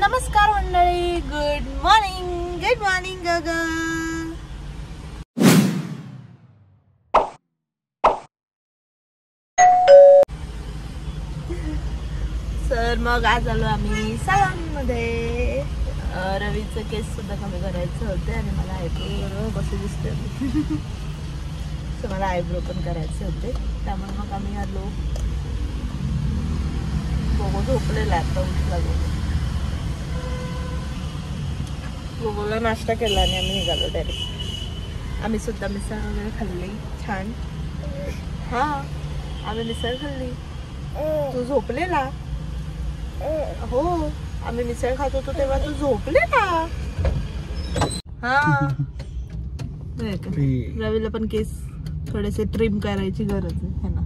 नमस्कार मंडळी, good morning गगा. सर मग आज आलो आम्ही सलूनमध्ये. रवीचं केस सुद्धा कमी करायचं होते आणि मला आयब्रो कसं दिसतंय तर मला आयब्रो पण करायचे होते, त्यामुळे मग आम्ही आलो. गोगो झोपलेला आता, उठला गोगोला नाश्ता केला आणि आम्ही निघालो डायरेक्ट. आम्ही सुद्धा मिसळ वगैरे खाल्ली छान. हा आम्ही मिसळ खाल्ली. तू झोपलेला? हो आम्ही मिसळ खात होतो तेव्हा तू झोपलेला. हा रवीला पण केस थोडेसे ट्रिम करायची गरज आहे ना.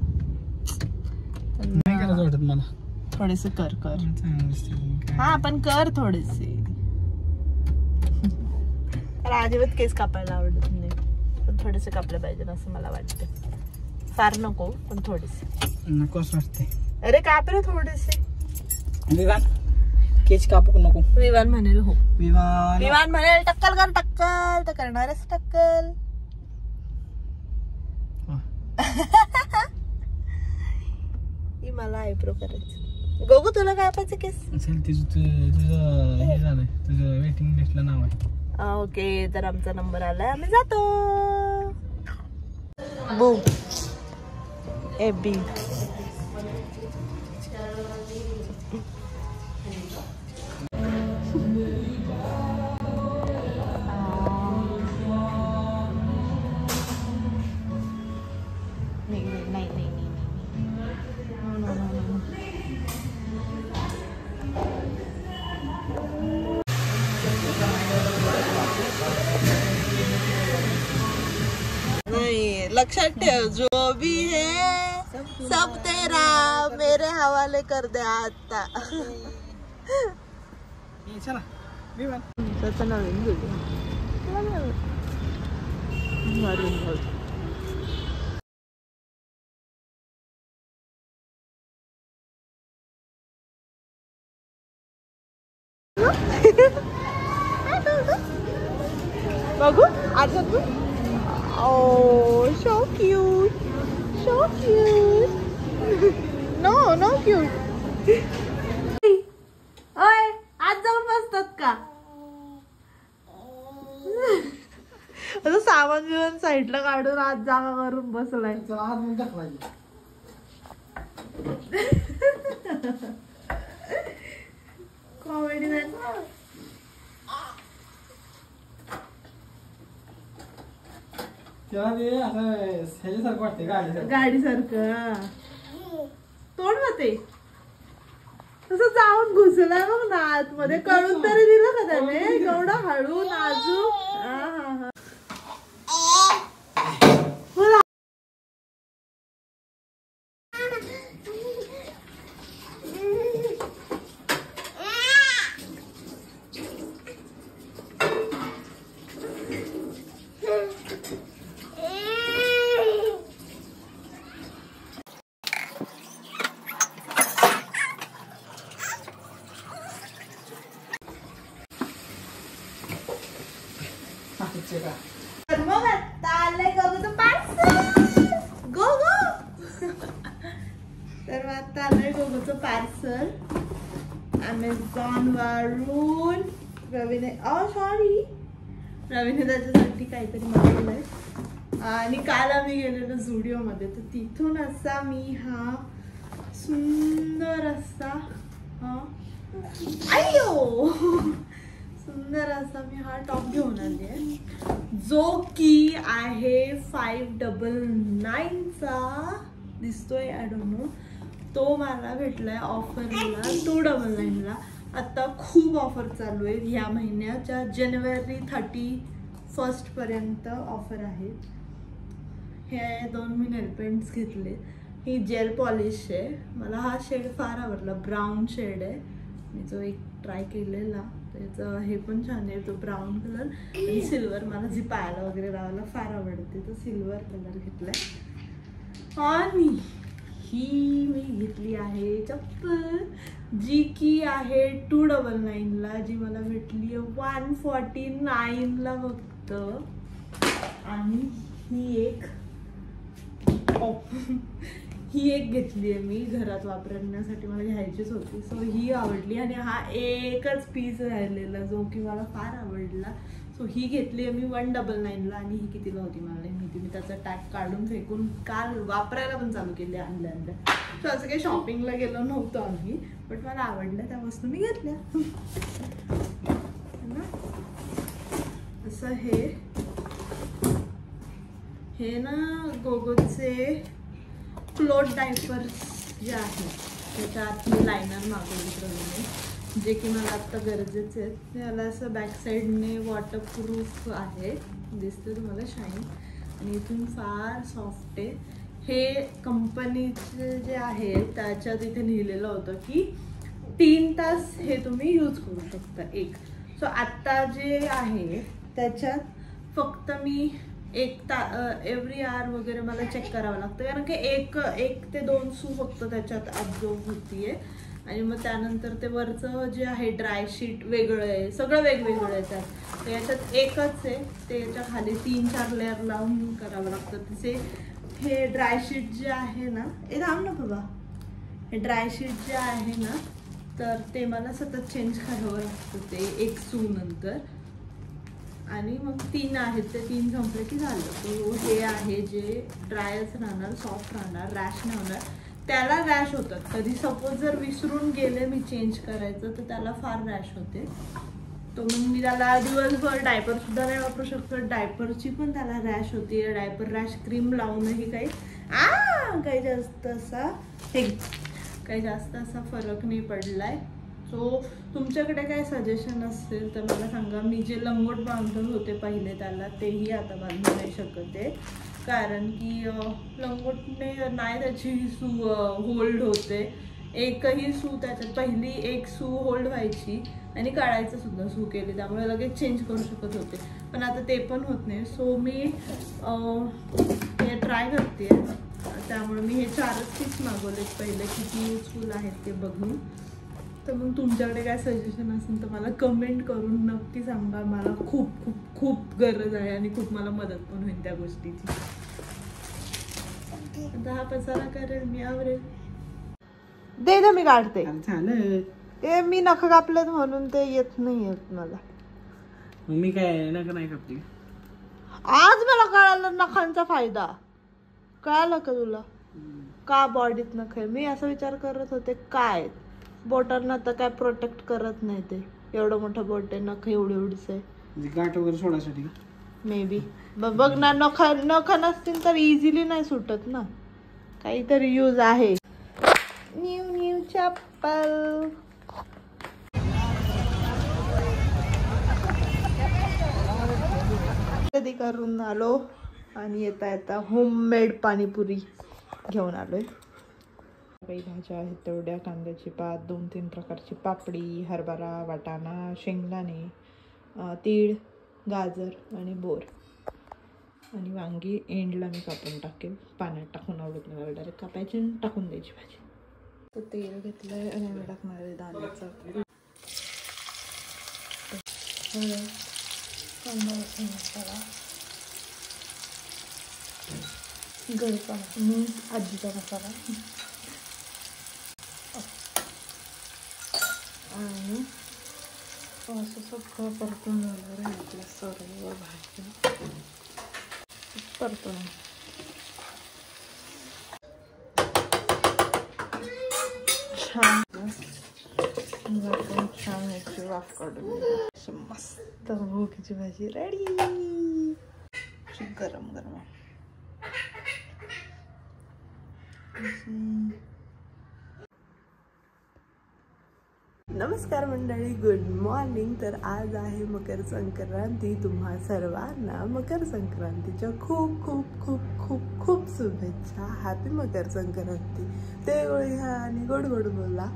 मला थोडेसे कर हा पण कर थोडेसे. मला अजिबात केस कापायला आवडत नाही, पण थोडेसे कापले पाहिजे असं मला वाटतं. फार नको पण थोडेसे नकोच वाटते. अरे काप रे थोडेसे. विवान केस कापू नको. विवान म्हणेल हो. विवान म्हणेल टक्कल कर, टक्कल तर करणारच टक्कल. मला आयब्रो करायचं. गोगो तुला कापायचं केस? तुझं हे झालंय, तुझं वेटिंग लिस्टला नाव आहे. ओके तर आमचा नंबर आलाय, आम्ही जातो. बू ए बी लक्षात ठेव, जो भी है सब तेरा मेरे हवाले कर दे आता. नवीन बघू आता तू. Oh, so cute. So cute. No cute. ओय, आज जाऊन बसतात का? आता सामान बिमान साईडला काढून आज जागा करून बसलाय. Comedy man. गाडी सारखं तोड ना ते. तसं जाऊन घुसलाय बघ ना आतमध्ये. कळून तरी दिलं का त्याने? एवढा हळू नाजूक. तर मग आता आलंय गोगोचं पार्सल. गोगो तर मग आता आलंय गोगोचं पार्सल अमेझॉन वरून. रवीने रवीने त्याच्यासाठी काहीतरी मागवलंय. आणि काल आम्ही गेलेलो झुडिओ मध्ये, तर तिथून असा मी हा सुंदर असा सुंदर असा मी हा टॉप घेऊन आली आहे, जो की आहे 599चा दिसतोय. I don't know. तो मला भेटलाय ऑफरला 299ला. आता खूप ऑफर चालू आहे ह्या महिन्याच्या जानेवारी 31 पर्यंत ऑफर आहे. हे 2 मी नेल पेंट्स घेतले. ही जेल पॉलिश आहे. मला हा शेड फार आवडला. ब्राऊन शेड आहे. मी जो एक ट्राय केलेला त्याचं हे पण छान आहे. तो ब्राऊन कलर आणि सिल्वर. मला जी पायाला वगैरे लावायला फार आवडते, तो सिल्वर कलर घेतलाय. आणि ही मी घेतली आहे चप्पल. जी की आहे 299ला, जी मला भेटली 149ला फक्त. आणि ही एक घेतली आहे मी घरात वापरण्यासाठी, मला घ्यायचीच होती. सो ही आवडली आणि हा एकच पीस राहिलेला जो की मला फार आवडला. सो ही घेतली आहे मी 199ला. आणि ही कितीला होती मला नाही माहिती, मी त्याचा टॅग काढून फेकून काल वापरायला पण चालू केली आणल्या. सो असं काही शॉपिंगला गेलो नव्हतो आम्ही, बट मला आवडल्या त्या वस्तू मी घेतल्या. असं हे ना गोगोचे क्लोथ डायपर्स जे आहेत त्याच्यात मी लायनर मागवले, जे की मला आत्ता गरजेचे आहेत. याला असं बॅक साईडने वॉटरप्रूफ आहे, दिसतं तुम्हाला शाईन, आणि इथून फार सॉफ्ट आहे. हे कंपनीचे जे आहे त्याच्यात इथे लिहिलेलं होतं की 3 तास हे तुम्ही यूज करू शकता एक. सो आत्ता जे आहे त्याच्यात फक्त मी एव्हरी आवर वगैरे मला चेक करावं लागतं, कारण की एक ते 2 सू फक्त त्याच्यात ऑब्झर्व होतीये. आणि मग त्यानंतर ते वरचं जे आहे ड्राय शीट वेगळं आहे, सगळं वेगवेगळं आहे त्यात. तर याच्यात एकच आहे, ते याच्या खाली 3-4 लेअर लावून करावं लागतं. तसे हे ड्राय शीट जे आहे ना, हे थांब ना बाबा, हे ड्राय शीट जे आहे ना तर ते मला सतत चेंज करावं लागतं ते 1 सू नंतर. आणि मग 3 आहेत, ते 3 संपले की झालं. तो हे आहे जे ड्रायच राहणार, सॉफ्ट राहणार, रॅश नाही होणार. त्याला रॅश होतात कधी सपोज जर विसरून गेले मी चेंज करायचं तर त्याला फार रॅश होते. तो मग मी त्याला दिवसभर डायपर सुद्धा नाही वापरू शकतो, डायपरची पण त्याला रॅश होती. डायपर रॅश क्रीम लावूनही काही जास्त असा फरक नाही पडलाय. सो तुमच्याकडे काय सजेशन असेल तर मला सांगा. मी जे लंगोट बांधत होते पहिले त्याला, तेही आता बांधू नाही शकत आहे, कारण की लंगोटने नाही त्याची सू होल्ड होते. एकही सू त्याच्यात पहिली 1 सू होल्ड व्हायची आणि काढायचं सुद्धा सू केली, त्यामुळे लगेच चेंज करू शकत होते, पण आता ते पण होत नाही. सो मी हे ट्राय करते, त्यामुळे मी हे 4च पीस मागवलेत पहिले, किती युजफुल आहेत ते बघून. तर मग तुमच्याकडे काय सजेशन असेल तर मला कमेंट करून नक्की सांगा. मला खूप खूप खूप गरज आहे आणि खूप मला मदत पण होईल त्या गोष्टीची. आता हा पसारा करेल मी, आवरेल. दे मी काढते. ते मी नख कापलेत म्हणून ते येत नाही येत मला. मी काय नख नाही कापली आज, मला कळालं नखांचा फायदा. कळालं का तुला का बॉडीत नख आहे? मी असा विचार करत होते काय बोटांना तर काय प्रोटेक्ट करत नाही, ते एवढं मोठं बोट आहे, नख एवढीच आहे, गाठ वगैरे सोडायसाठी मे बी. बघ ना, नख नसतील तर इझिली नाही सुटत ना, काहीतरी यूज आहे. न्यू चप्पल. कधी करून आलो आणि येता होममेड पाणीपुरी घेऊन आलोय. काही भाज्या आहेत तेवढ्या, कांद्याची पात, 2-3 प्रकारची पापडी, हरभरा, वाटाणा, शेंगदाणे, तीळ, गाजर आणि बोर, आणि वांगी एंडला मी कापून टाकेल, पाण्यात टाकून आवडत नाही, डायरेक्ट कापायची आणि टाकून द्यायची भाजी. तर तेल घेतलंय आणि टाकणार आहे दाण्याचा पीठ, मसाला, घरचा आजीचा मसाला, आणि असं सगळं परतून झालं राहिलं. सर्व भाज्या परतून छान याची वाफ काढून मस्त भोगीची भाजी रेडी. गरम गरम नमस्कार मंडळी, गुड मॉर्निंग. तर आज आहे मकर संक्रांती. तुम्हा सर्वांना मकर संक्रांतीच्या खूप खूप खूप खूप खूप शुभेच्छा. हॅपी मकर संक्रांती. तिळगुळ घ्या आणि गोड गोड बोला.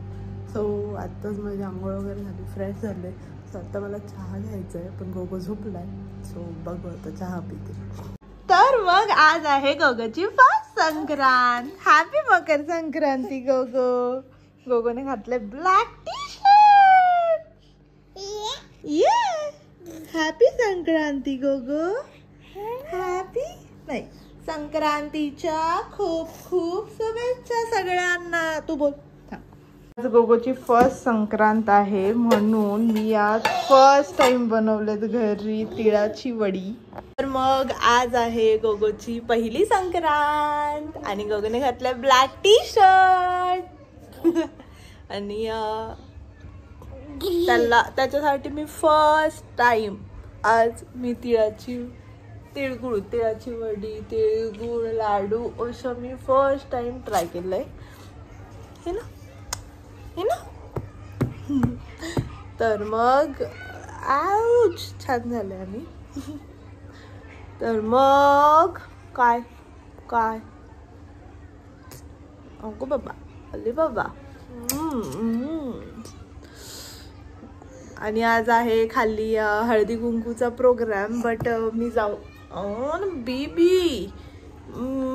सो आत्ताच माझी आंघोळ वगैरे झाली, फ्रेश झाले. सो आता मला चहा घ्यायचा आहे, पण गोगो झोपलाय. सो बघू आता चहा पिते. तर मग आज आहे गोगोची फर्स्ट संक्रांत. हॅपी मकर संक्रांती गोगो. गोगोने घातले black tea shirt. Happy Sankranti गोगो. हॅपी नाही, संक्रांतीच्या खूप खूप शुभेच्छा सगळ्यांना. तू बोल. आज गोगोची फर्स्ट संक्रांत आहे म्हणून मी आज फर्स्ट टाइम बनवलेत घरी तिळाची वडी. तर मग आज आहे गोगोची पहिली संक्रांत आणि गोगोने घातलं ब्लॅक टी शर्ट आणि त्याच्यासाठी मी फर्स्ट टाइम आज मी तिळाची वडी, तिळगुळ लाडू असं मी फर्स्ट टाइम ट्राय केलंय हे ना. तर मग छान झालंय आम्ही. तर मग काय अगो बाबा, अले बाबा. आणि आज आहे खाली हळदी कुंकूचा प्रोग्राम. बट मी जाऊ बेबी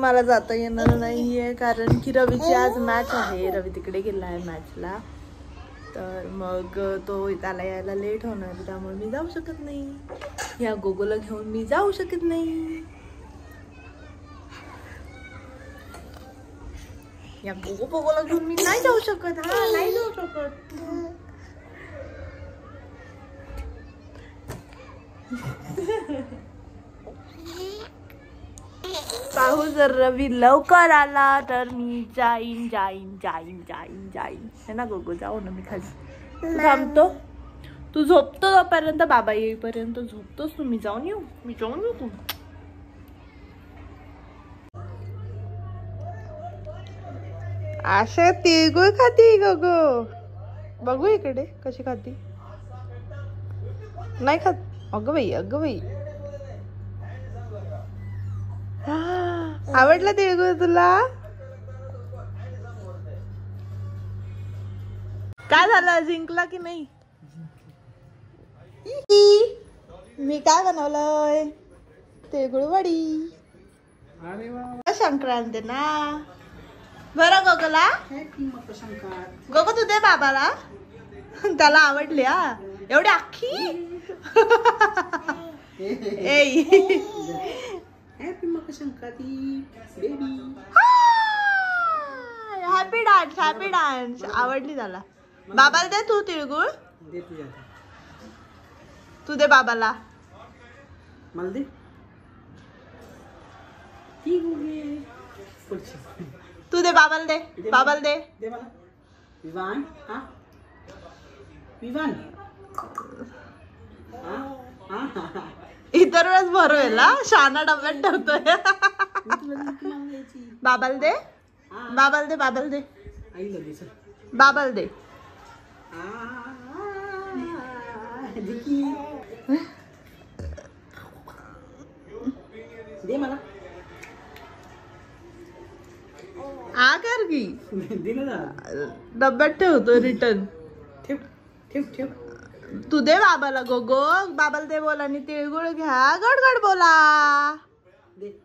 मला जाता येणार नाहीये कारण की रवीची आज मॅच आहे. रवी तिकडे गेला आहे मॅचला. तर मग त्याला यायला लेट होणार त्यामुळे मी जाऊ शकत नाही. या गोगोला घेऊन मी जाऊ शकत नाही. या गोगोला घेऊन मी नाही जाऊ शकत. नाही जाऊ शकत. पाहू जर रवी लवकर आला तर मी जाईन है ना गोगो. जाऊ ना मी खाली थांबतो. तू झोपतो तोपर्यंत, बाबा येईपर्यंत झोपतोस तू. मी जाऊन येऊ तू. आशा तिळगुळ खाती गोगो. बघू इकडे कशी खाती. नाही खात. अगं बाई. आवडला तिळगुळ तुला. काय झालं, जिंकला की नाही. मी काय बनवलंय, तिळगुळ वडी. संक्रांत ना बरं गोगोला. गोगो तू दे बाबाला, त्याला आवडली. एवढी अख्खी. Happy Makar Sankranti baby. Happy dance आवडली त्याला. बाबाला दे तू तिळगुळ. दे तुझ्या. तू दे बाबाला. मला दे. तू दे बाबाला दे. दे मला. विवान इतर वेळेस भरवेल शाना डब्यात ठेवतोय. बाबाला दे. बाबाला दे. दे मला. कर की डब्यात ठेवतोय रिटर्न. ठेव. तू दे बाबाला गोगो. बाबाला दे बोला आणि तिळगुळ घ्या. गडगड बोला.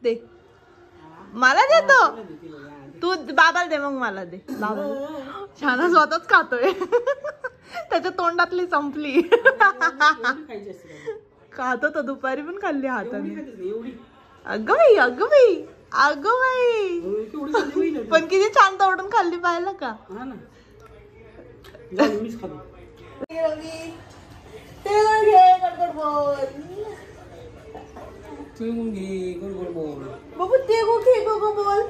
दे मला देतो. तू बाबाला दे मग मला दे. बाबा छान स्वतःच खातोय. त्याच्या तोंडातली संपली. खातो तर दुपारी पण खाल्ली हाताने. अगं बाई. पण किती छान तोडून खाल्ली पाहिलं का. बाबू तिळगुळ घे गोगो बोल.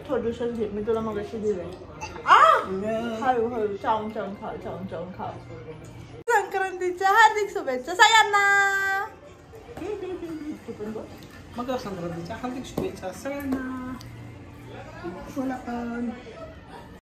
थोडंसं घे, मी तुला मगाशी दिले. हळू चावून खा. संक्रांतीच्या हार्दिक शुभेच्छा सगळ्यांना. मकर संक्रांतीच्या हार्दिक शुभेच्छा सगळ्यांना. बोला पण.